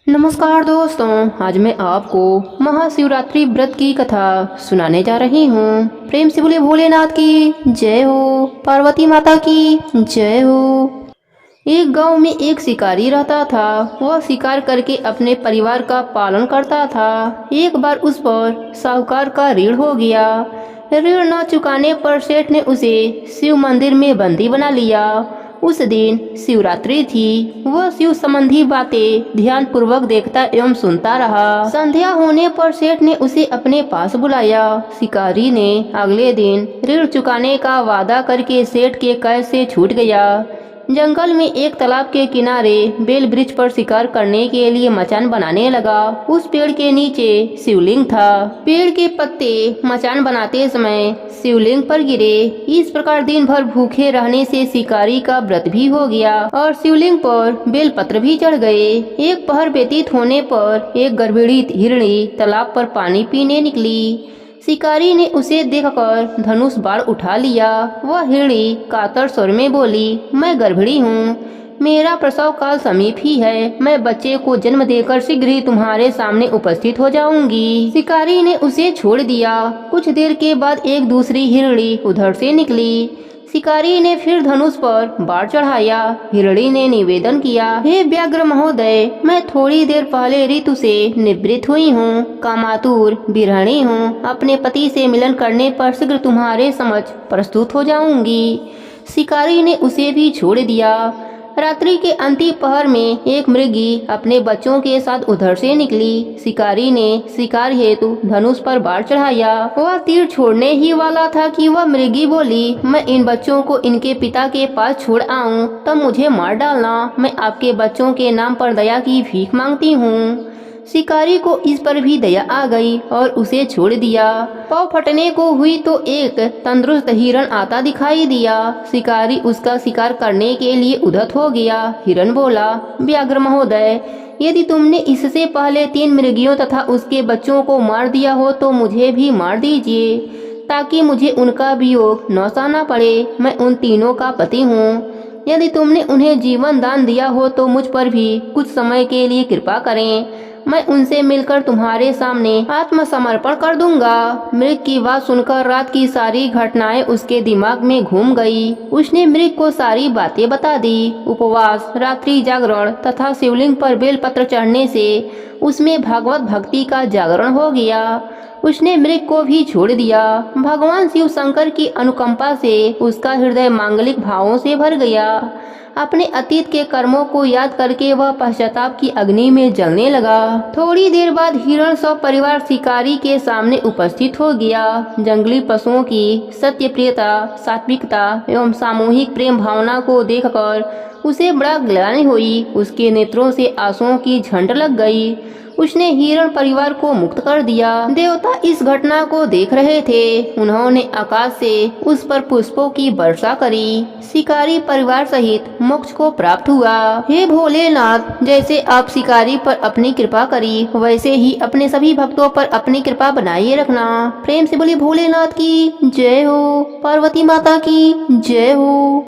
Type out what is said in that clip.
नमस्कार दोस्तों, आज मैं आपको महाशिवरात्रि व्रत की कथा सुनाने जा रही हूँ। प्रेम से बोले भोलेनाथ की जय हो, पार्वती माता की जय हो। एक गांव में एक शिकारी रहता था। वह शिकार करके अपने परिवार का पालन करता था। एक बार उस पर साहूकार का ऋण हो गया। ऋण न चुकाने पर सेठ ने उसे शिव मंदिर में बंदी बना लिया। उस दिन शिवरात्रि थी। वह शिव संबंधी बातें ध्यान पूर्वक देखता एवं सुनता रहा। संध्या होने पर सेठ ने उसे अपने पास बुलाया। शिकारी ने अगले दिन ऋण चुकाने का वादा करके सेठ के कैद से छूट गया। जंगल में एक तालाब के किनारे बेल वृक्ष पर शिकार करने के लिए मचान बनाने लगा। उस पेड़ के नीचे शिवलिंग था। पेड़ के पत्ते मचान बनाते समय शिवलिंग पर गिरे। इस प्रकार दिन भर भूखे रहने से शिकारी का व्रत भी हो गया और शिवलिंग पर बेल पत्र भी चढ़ गए। एक पहर व्यतीत होने पर एक गर्भिणी हिरणी तालाब पर पानी पीने निकली। शिकारी ने उसे देखकर धनुष बाण उठा लिया। वह हिरणी कातर स्वर में बोली, मैं गर्भिणी हूँ, मेरा प्रसव काल समीप ही है। मैं बच्चे को जन्म देकर शीघ्र ही तुम्हारे सामने उपस्थित हो जाऊंगी। शिकारी ने उसे छोड़ दिया। कुछ देर के बाद एक दूसरी हिरणी उधर से निकली। शिकारी ने फिर धनुष पर बाण चढ़ाया। हिरणी ने निवेदन किया, हे व्याघ्र महोदय, मैं थोड़ी देर पहले ऋतु से निवृत्त हुई हूँ, कामातुर बिरहणी हूँ। अपने पति से मिलन करने पर शीघ्र तुम्हारे समक्ष प्रस्तुत हो जाऊंगी। शिकारी ने उसे भी छोड़ दिया। रात्रि के अंतिम पहर में एक मृगी अपने बच्चों के साथ उधर से निकली। शिकारी ने शिकार हेतु धनुष पर बाण चढ़ाया। वह तीर छोड़ने ही वाला था कि वह मृगी बोली, मैं इन बच्चों को इनके पिता के पास छोड़ आऊं, तब मुझे मार डालना। मैं आपके बच्चों के नाम पर दया की भीख मांगती हूँ। शिकारी को इस पर भी दया आ गई और उसे छोड़ दिया। पाँव फटने को हुई तो एक तंदुरुस्त हिरण आता दिखाई दिया। शिकारी उसका शिकार करने के लिए उद्यत हो गया। हिरण बोला, व्याघ्र महोदय, यदि तुमने इससे पहले 3 मृगियों तथा उसके बच्चों को मार दिया हो तो मुझे भी मार दीजिए, ताकि मुझे उनका वियोग न सहना पड़े। मैं उन तीनों का पति हूँ। यदि तुमने उन्हें जीवन दान दिया हो तो मुझ पर भी कुछ समय के लिए कृपा करें। मैं उनसे मिलकर तुम्हारे सामने आत्मसमर्पण कर दूंगा। मृग की बात सुनकर रात की सारी घटनाएं उसके दिमाग में घूम गई। उसने मृग को सारी बातें बता दी। उपवास, रात्रि जागरण तथा शिवलिंग पर बेलपत्र चढ़ने से उसमें भागवत भक्ति का जागरण हो गया। उसने मृग को भी छोड़ दिया। भगवान शिव शंकर की अनुकंपा से उसका हृदय मांगलिक भावों से भर गया। अपने अतीत के कर्मों को याद करके वह पश्चाताप की अग्नि में जलने लगा। थोड़ी देर बाद हिरण सब परिवार शिकारी के सामने उपस्थित हो गया। जंगली पशुओं की सत्य प्रियता, सात्विकता एवं सामूहिक प्रेम भावना को देखकर उसे बड़ा ग्लानि हुई। उसके नेत्रों से आंसुओं की झंड लग गई। उसने हिरण परिवार को मुक्त कर दिया। देवता इस घटना को देख रहे थे। उन्होंने आकाश से उस पर पुष्पों की वर्षा करी। शिकारी परिवार सहित मोक्ष को प्राप्त हुआ। हे भोलेनाथ, जैसे आप शिकारी पर अपनी कृपा करी, वैसे ही अपने सभी भक्तों पर अपनी कृपा बनाए रखना। प्रेम से बोली भोलेनाथ की जय हो, पार्वती माता की जय हो।